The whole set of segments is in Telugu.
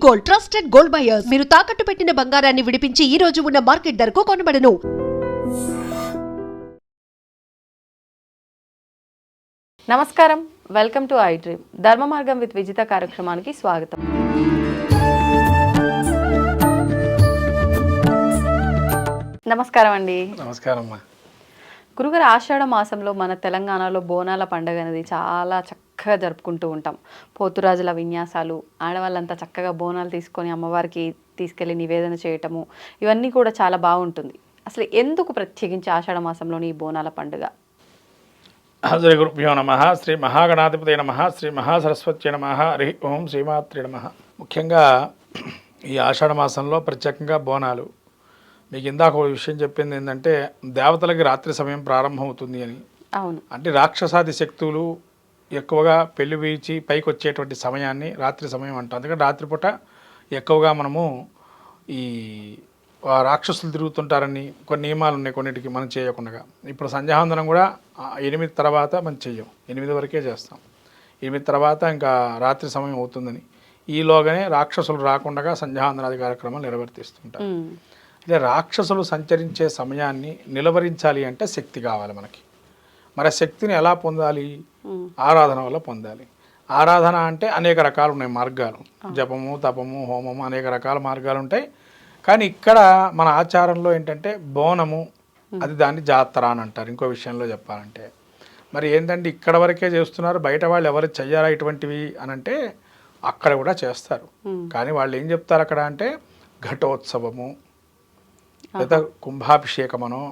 Gold, trusted gold buyers. మీరు తాకట్టు పెట్టిన బంగారాన్ని విడిపించి ఈ రోజు ఉన్న మార్కెట్ ధరకు కొనబడను. నమస్కారం, వెల్కమ్ టు ఐ డ్రీమ్. ధర్మ మార్గం విత్ విజిత కార్యక్రమానికి స్వాగతం. నమస్కారం అండి. నమస్కారం. గురుగారు, ఆషాఢ మాసంలో మన తెలంగాణలో బోనాల పండుగ అనేది చాలా చక్కగా జరుపుకుంటూ ఉంటాం. పోతురాజుల విన్యాసాలు, ఆడవాళ్ళంతా చక్కగా బోనాలు తీసుకొని అమ్మవారికి తీసుకెళ్ళి నివేదన చేయటము, ఇవన్నీ కూడా చాలా బాగుంటుంది. అసలు ఎందుకు ప్రత్యేకించి ఆషాఢ మాసంలోని ఈ బోనాల పండుగ? శ్రీ గురుభ్యో నమః. శ్రీ మహాగణాధిపతే నమః. శ్రీ మహాసరస్వత్యై నమః. హరి ఓం శ్రీమాత్రే నమః. ముఖ్యంగా ఈ ఆషాఢ మాసంలో ప్రత్యేకంగా బోనాలు. మీకు ఇందాక ఒక విషయం చెప్పింది ఏంటంటే, దేవతలకి రాత్రి సమయం ప్రారంభమవుతుంది అని. అవును. అంటే రాక్షసాది శక్తులు ఎక్కువగా పెళ్లి వీచి పైకి వచ్చేటువంటి సమయాన్ని రాత్రి సమయం అంటాం. అందుకని రాత్రిపూట ఎక్కువగా మనము ఈ రాక్షసులు తిరుగుతుంటారని కొన్ని నియమాలు ఉన్నాయి, కొన్నిటికి మనం చేయకుండా. ఇప్పుడు సంధ్యావందనం కూడా 8 తర్వాత మనం చెయ్యం, 8 వరకే చేస్తాం. 8 తర్వాత ఇంకా రాత్రి సమయం అవుతుందని, ఈలోగానే రాక్షసులు రాకుండా సంధ్యావందనాది కార్యక్రమాలు నిర్వర్తిస్తుంటారు. అంటే రాక్షసులు సంచరించే సమయాన్ని నిలవరించాలి అంటే శక్తి కావాలి మనకి. మరి శక్తిని ఎలా పొందాలి? ఆరాధన వల్ల పొందాలి. ఆరాధన అంటే అనేక రకాలు ఉన్నాయి మార్గాలు. జపము, తపము, హోమము, అనేక రకాల మార్గాలు ఉంటాయి. కానీ ఇక్కడ మన ఆచారంలో ఏంటంటే బోనము, అది దాన్ని జాతర అని అంటారు. ఇంకో విషయంలో చెప్పాలంటే మరి ఏంటంటే ఇక్కడ వరకే చేస్తున్నారు, బయట వాళ్ళు ఎవరు చెయ్యారా ఇటువంటివి అని అంటే అక్కడ కూడా చేస్తారు. కానీ వాళ్ళు ఏం చెప్తారు అక్కడ అంటే ఘటోత్సవము, లేదా కుంభాభిషేకమనో,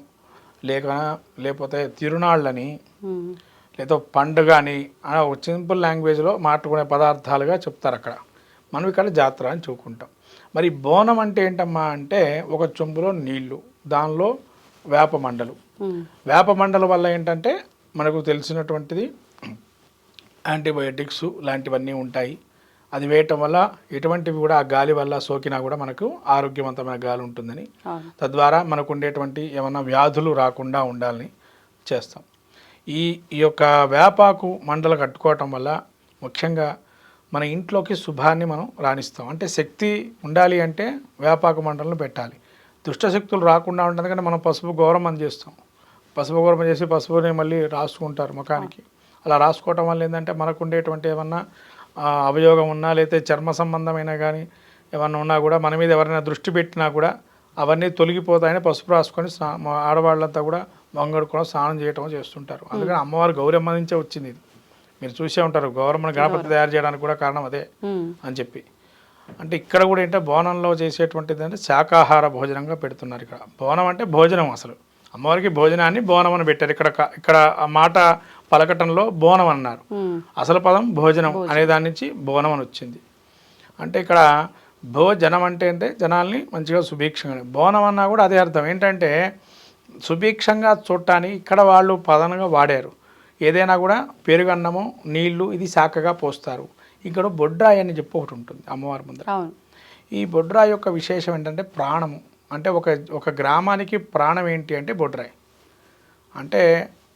లేకపోతే తిరునాళ్ళని, లేదా పండుగ అని ఒక సింపుల్ లాంగ్వేజ్లో మాట్లాడుకునే పదార్థాలుగా చెప్తారు అక్కడ. మనం ఇక్కడ జాతర అని చూకుంటాం. మరి బోనం అంటే ఏంటమ్మా అంటే ఒక చెంబులో నీళ్లు, దానిలో వేప మండలు. వేప మండల వల్ల ఏంటంటే మనకు తెలిసినటువంటిది యాంటీబయోటిక్స్ లాంటివన్నీ ఉంటాయి. అది వేయటం వల్ల ఎటువంటివి కూడా ఆ గాలి వల్ల సోకినా కూడా మనకు ఆరోగ్యవంతమైన గాలి ఉంటుందని, తద్వారా మనకు ఉండేటువంటి ఏమన్నా వ్యాధులు రాకుండా ఉండాలని చేస్తాం. ఈ యొక్క వేపాకు మండలు కట్టుకోవటం వల్ల ముఖ్యంగా మన ఇంట్లోకి శుభాన్ని మనం రాణిస్తాం. అంటే శక్తి ఉండాలి అంటే వేపాకు మండలను పెట్టాలి. దుష్టశక్తులు రాకుండా ఉంటుంది. కానీ మనం పసుపు గౌరవం చేస్తాం. పసుపు గౌరవం చేసి పసుపుని మళ్ళీ రాసుకుంటారు ముఖానికి. అలా రాసుకోవటం వల్ల ఏంటంటే మనకు ఉండేటువంటి ఏమన్నా అవయోగం ఉన్నా, లేకపోతే చర్మ సంబంధమైన కానీ ఏమన్నా ఉన్నా కూడా, మన మీద ఎవరైనా దృష్టి పెట్టినా కూడా అవన్నీ తొలగిపోతాయని పసుపు రాసుకొని ఆడవాళ్ళంతా కూడా వంగడుకొని స్నానం చేయటం చేస్తుంటారు. అందుకని అమ్మవారు గౌరమ్మ నుంచే వచ్చింది. ఇది మీరు చూసే ఉంటారు. గౌరమ్మని గణపతి తయారు చేయడానికి కూడా కారణం అదే అని చెప్పి. అంటే ఇక్కడ కూడా ఏంటంటే బోనంలో చేసేటువంటిది అంటే శాకాహార భోజనంగా పెడుతున్నారు. ఇక్కడ బోనం అంటే భోజనం. అసలు అమ్మవారికి భోజనాన్ని బోనం అని పెట్టారు. ఇక్కడ ఆ మాట పలకటంలో బోనం అన్నారు. అసలు పదం భోజనం అనే దాని నుంచి బోనం అని వచ్చింది. అంటే ఇక్కడ భోజనం అంటే జనాల్ని మంచిగా సుభిక్షంగా, బోనం అన్నా కూడా అదే అర్థం. ఏంటంటే సుభిక్షంగా చూడటానికి ఇక్కడ వాళ్ళు పదనగా వాడారు. ఏదైనా కూడా పెరుగన్నము, నీళ్లు ఇది శాఖగా పోస్తారు. ఇక్కడ బొడ్రాయి అని చెప్పి ఒకటి ఉంటుంది అమ్మవారి ముందర. ఈ బొడ్రాయి యొక్క విశేషం ఏంటంటే ప్రాణము. అంటే ఒక గ్రామానికి ప్రాణం ఏంటి అంటే బొడ్రాయి. అంటే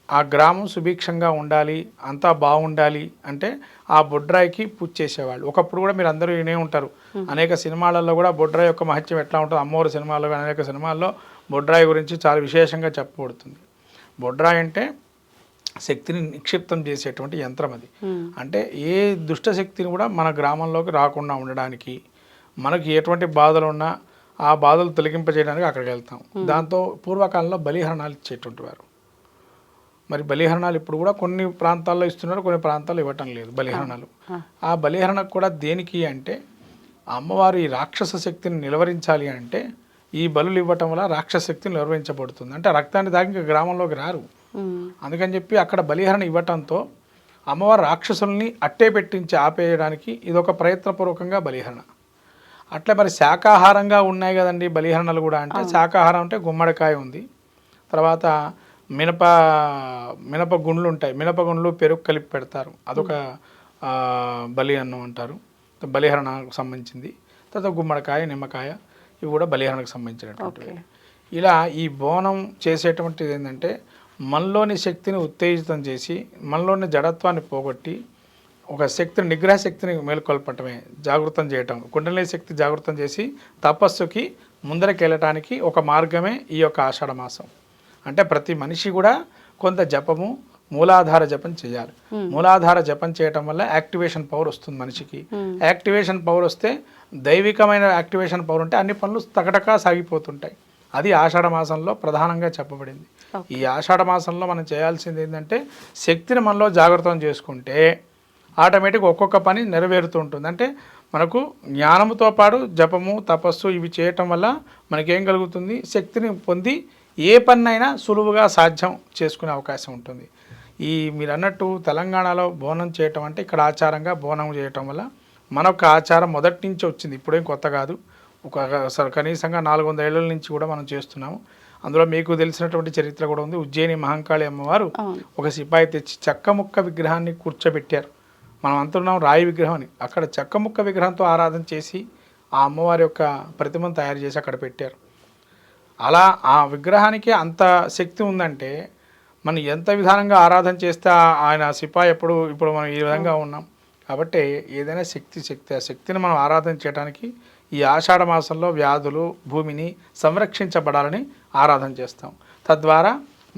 ఆ గ్రామం సుభిక్షంగా ఉండాలి, అంతా బాగుండాలి అంటే ఆ బొడ్రాయికి పూజ చేసేవాళ్ళు. ఒకప్పుడు కూడా మీరు అందరూ వినే ఉంటారు, అనేక సినిమాలలో కూడా బొడ్రాయి యొక్క మహత్యం ఎట్లా ఉంటుందో, అమ్మవారి సినిమాల్లో అనేక సినిమాల్లో బొడ్రాయి గురించి చాలా విశేషంగా చెప్పబడుతుంది. బొడ్రాయి అంటే శక్తిని నిక్షిప్తం చేసేటువంటి యంత్రం అది. అంటే ఏ దుష్టశక్తిని కూడా మన గ్రామంలోకి రాకుండా ఉండడానికి, మనకి ఎటువంటి బాధలు ఉన్నా ఆ బాధలు తొలగింపజేయడానికి అక్కడికి వెళ్తాం. దాంతో పూర్వకాలంలో బలిహరణాలు ఇచ్చేటువంటి వారు. మరి బలిహరణాలు ఇప్పుడు కూడా కొన్ని ప్రాంతాల్లో ఇస్తున్నారు, కొన్ని ప్రాంతాల్లో ఇవ్వటం లేదు బలిహరణాలు. ఆ బలిహరణకు కూడా దేనికి అంటే అమ్మవారు ఈ రాక్షస శక్తిని నిలవరించాలి అంటే ఈ బలులు ఇవ్వటం వల్ల రాక్షస శక్తిని నిలవరించబడుతుంది. అంటే రక్తాన్ని దాగి ఇంకా గ్రామంలోకి రారు. అందుకని చెప్పి అక్కడ బలిహరణ ఇవ్వటంతో అమ్మవారు రాక్షసుల్ని అట్టే పెట్టించి ఆపేయడానికి ఇదొక ప్రయత్నపూర్వకంగా బలిహరణ. అట్లా మరి శాకాహారంగా ఉన్నాయి కదండి బలిహరణలు కూడా. అంటే శాకాహారం అంటే గుమ్మడికాయ ఉంది, తర్వాత మినప గుండ్లు ఉంటాయి, మినప గుండ్లు పెరుగు కలిపి పెడతారు, అదొక బలి అన్నం అంటారు, బలిహరణకు సంబంధించింది. తర్వాత గుమ్మడికాయ, నిమ్మకాయ, ఇవి కూడా బలిహరణకు సంబంధించినటువంటివి. ఇలా ఈ బోనం చేసేటువంటిది ఏంటంటే మనలోని శక్తిని ఉత్తేజితం చేసి మనలోని జడత్వాన్ని పోగొట్టి ఒక శక్తిని, నిగ్రహ శక్తిని మేలుకొల్పటమే, జాగృతం చేయటం, కుండలిని శక్తి జాగృతం చేసి తపస్సుకి ముందరకెళ్ళటానికి ఒక మార్గమే ఈ యొక్క ఆషాఢ మాసం. అంటే ప్రతి మనిషి కూడా కొంత జపము, మూలాధార జపం చేయాలి. మూలాధార జపం చేయటం వల్ల యాక్టివేషన్ పవర్ వస్తుంది మనిషికి. యాక్టివేషన్ పవర్ వస్తే, దైవికమైన యాక్టివేషన్ పవర్ ఉంటే అన్ని పనులు తగటకా సాగిపోతుంటాయి. అది ఆషాఢ మాసంలో ప్రధానంగా చెప్పబడింది. ఈ ఆషాఢ మాసంలో మనం చేయాల్సింది ఏంటంటే, శక్తిని మనలో జాగృతం చేసుకుంటే ఆటోమేటిక్ ఒక్కొక్క పని నెరవేరుతూ ఉంటుంది. అంటే మనకు జ్ఞానంతో పాటు జపము, తపస్సు ఇవి చేయటం వల్ల మనకేం కలుగుతుంది, శక్తిని పొంది ఏ పన్నైనా సులువుగా సాధ్యం చేసుకునే అవకాశం ఉంటుంది. మీరు అన్నట్టు తెలంగాణలో బోనం చేయటం అంటే, ఇక్కడ ఆచారంగా బోనం చేయటం వల్ల మనొక ఆచారం మొదటి నుంచి వచ్చింది, ఇప్పుడేం కొత్త కాదు. కనీసంగా 400 ఏళ్ళ నుంచి కూడా మనం చేస్తున్నాము. అందులో మీకు తెలిసినటువంటి చరిత్ర కూడా ఉంది. ఉజ్జయిని మహంకాళి అమ్మవారు ఒక సిపాయి తెచ్చి చెక్క ముక్క విగ్రహాన్ని కూర్చోబెట్టారు. మనం అంటున్నాం రాయి విగ్రహం అని, అక్కడ చెక్క ముక్క విగ్రహంతో ఆరాధన చేసి ఆ అమ్మవారి యొక్క ప్రతిమను తయారు చేసి అక్కడ పెట్టారు. అలా ఆ విగ్రహానికి అంత శక్తి ఉందంటే మనం ఎంత విధానంగా ఆరాధన చేస్తే ఆయన సిపాయి ఇప్పుడు మనం ఈ విధంగా ఉన్నాం. కాబట్టి ఏదైనా శక్తి ఆ శక్తిని మనం ఆరాధన చేయడానికి ఈ ఆషాఢ మాసంలో వ్యాధులు, భూమిని సంరక్షించబడాలని ఆరాధన చేస్తాం. తద్వారా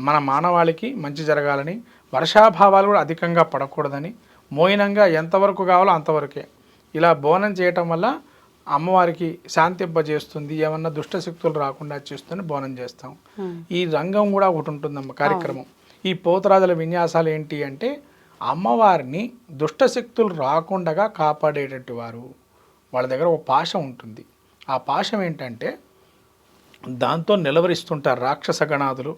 మన మానవాళికి మంచి జరగాలని, వర్షాభావాలు కూడా అధికంగా పడకూడదని, మోయినంగా ఎంతవరకు కావాలో అంతవరకే ఇలా బోనం చేయటం వల్ల అమ్మవారికి శాంతింపజేస్తుంది, ఏమన్నా దుష్టశక్తులు రాకుండా చేస్తుంది, బోనం చేస్తాం. ఈ రంగం కూడా ఒకటి ఉంటుందమ్మ కార్యక్రమం. ఈ పోతరాజుల విన్యాసాలు ఏంటి అంటే, అమ్మవారిని దుష్టశక్తులు రాకుండా కాపాడేటట్టు వారు. వాళ్ళ దగ్గర ఒక పాశం ఉంటుంది. ఆ పాశం ఏంటంటే దాంతో నిలవరిస్తుంటారు రాక్షస గణాదులు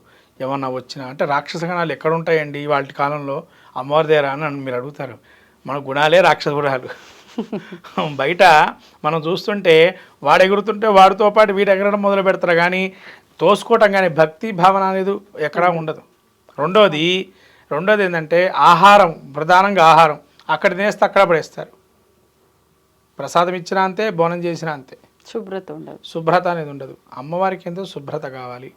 ఏమన్నా వచ్చినా. అంటే రాక్షస గణాలు ఎక్కడ ఉంటాయండి వాటి కాలంలో అమ్మవారి దగ్గర అని మీరు అడుగుతారు. మన గుణాలే రాక్షస గుణాలు. బయట మనం చూస్తుంటే వాడు ఎగురుతుంటే వాడితో పాటు వీడు ఎగరడం మొదలు పెడతారు, కానీ తోసుకోవటం కానీ భక్తి భావన అనేది ఎక్కడా ఉండదు. రెండోది ఏంటంటే ఆహారం, ప్రధానంగా ఆహారం అక్కడ తినేస్తే అక్కడ పడేస్తారు. ప్రసాదం ఇచ్చినా అంతే, బోనం చేసినా అంతే, శుభ్రత అనేది ఉండదు. అమ్మవారికి ఎంతో శుభ్రత కావాలి,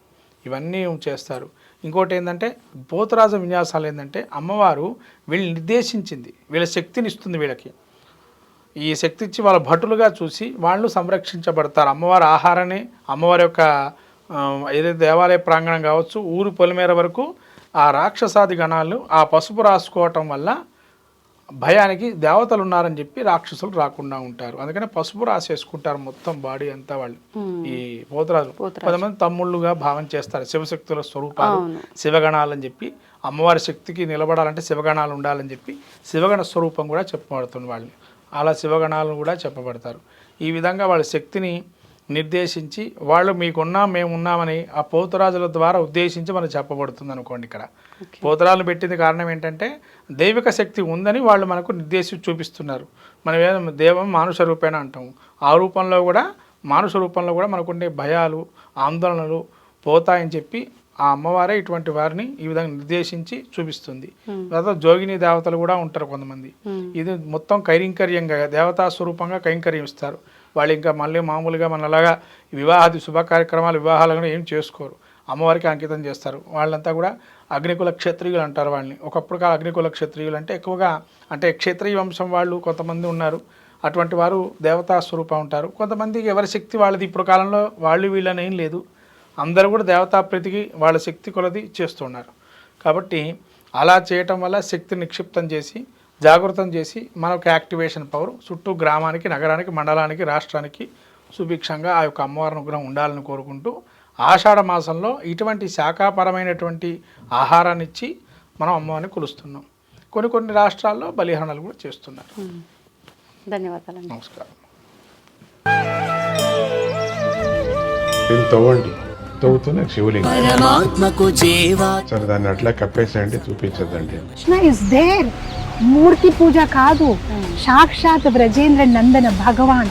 ఇవన్నీ చేస్తారు. ఇంకోటి ఏంటంటే పోతరాజు విన్యాసాలు ఏంటంటే, అమ్మవారు వీళ్ళని నిర్దేశించింది, వీళ్ళ శక్తిని ఇస్తుంది. వీళ్ళకి ఈ శక్తి ఇచ్చి వాళ్ళ భటులుగా చూసి వాళ్ళు సంరక్షించబడతారు. అమ్మవారి ఆహారాన్ని, అమ్మవారి యొక్క ఏదైతే దేవాలయ ప్రాంగణం కావచ్చు, ఊరు పొలిమేర వరకు ఆ రాక్షసాది గణాలు ఆ పసుపు రాసుకోవటం వల్ల భయానికి దేవతలు ఉన్నారని చెప్పి రాక్షసులు రాకుండా ఉంటారు. అందుకనే పసుపు రాసేసుకుంటారు మొత్తం బాడీ అంతా వాళ్ళు. ఈ పోతరాజు కొంతమంది తమ్ముళ్ళుగా భావం చేస్తారు. శివశక్తుల స్వరూపాలు, శివగణాలని చెప్పి, అమ్మవారి శక్తికి నిలబడాలంటే శివగణాలు ఉండాలని చెప్పి శివగణ స్వరూపం కూడా చెప్పబడుతుంది వాళ్ళని. అలా శివగణాలను కూడా చెప్పబడతారు. ఈ విధంగా వాళ్ళ శక్తిని నిర్దేశించి వాళ్ళు మేమున్నామని ఆ పోతురాజుల ద్వారా ఉద్దేశించి మనకు చెప్పబడుతుంది అనుకోండి. ఇక్కడ పోతురాజులు పెట్టింది కారణం ఏంటంటే దైవిక శక్తి ఉందని వాళ్ళు మనకు నిర్దేశించి చూపిస్తున్నారు. మనం దేవం మానుష రూపేణ అంటాము. ఆ రూపంలో కూడా, మానుష రూపంలో కూడా మనకుండే భయాలు, ఆందోళనలు పోతాయని చెప్పి ఆ అమ్మవారే ఇటువంటి వారిని ఈ విధంగా నిర్దేశించి చూపిస్తుంది. తర్వాత జోగిని దేవతలు కూడా ఉంటారు కొంతమంది. ఇది మొత్తం కైంకర్యంగా దేవతా స్వరూపంగా కైంకర్యం ఇస్తారు. వాళ్ళు ఇంకా మళ్ళీ మామూలుగా మనలాగా వివాహాది శుభ కార్యక్రమాలు, వివాహాలను ఏం చేసుకోరు, అమ్మవారికి అంకితం చేస్తారు. వాళ్ళంతా కూడా అగ్నికుల క్షత్రియులు అంటారు వాళ్ళని. ఒకప్పుడు అగ్నికుల క్షత్రియులు అంటే ఎక్కువగా అంటే క్షత్రియ వంశం వాళ్ళు కొంతమంది ఉన్నారు. అటువంటి వారు దేవతా స్వరూపం ఉంటారు. కొంతమందికి ఎవరి శక్తి వాళ్ళది. ఇప్పుడు కాలంలో వాళ్ళు వీళ్ళని ఏం లేదు, అందరూ కూడా దేవతా ప్రీతికి వాళ్ళ శక్తి కొలది చేస్తున్నారు. కాబట్టి అలా చేయటం వల్ల శక్తిని నిక్షిప్తం చేసి జాగృతం చేసి మనకు యాక్టివేషన్ పవర్ చుట్టూ గ్రామానికి, నగరానికి, మండలానికి, రాష్ట్రానికి సుభిక్షంగా ఆ యొక్క అమ్మవారి అనుగ్రహం ఉండాలని కోరుకుంటూ ఆషాఢ మాసంలో ఇటువంటి శాఖాపరమైనటువంటి ఆహారాన్ని ఇచ్చి మనం అమ్మవారిని కొలుస్తున్నాం. కొన్ని రాష్ట్రాల్లో బలిహరణలు కూడా చేస్తున్నారు. ధన్యవాదాలు. నమస్కారం. తవ్వండి, తవ్వుతూనే శివలింగం సరే దాన్ని అట్లా కప్పేసేయండి, చూపించదండి. మూర్తి పూజ కాదు, సాక్షాత్ బ్రజేంద్ర నందన భగవాన్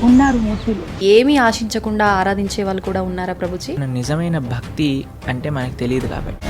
ఉన్నారు మూర్తిలో. ఏమీ ఆశించకుండా ఆరాధించే వాళ్ళు కూడా ఉన్నారా ప్రభుజీ? నిజమైన భక్తి అంటే మనకు తెలియదు కాబట్టి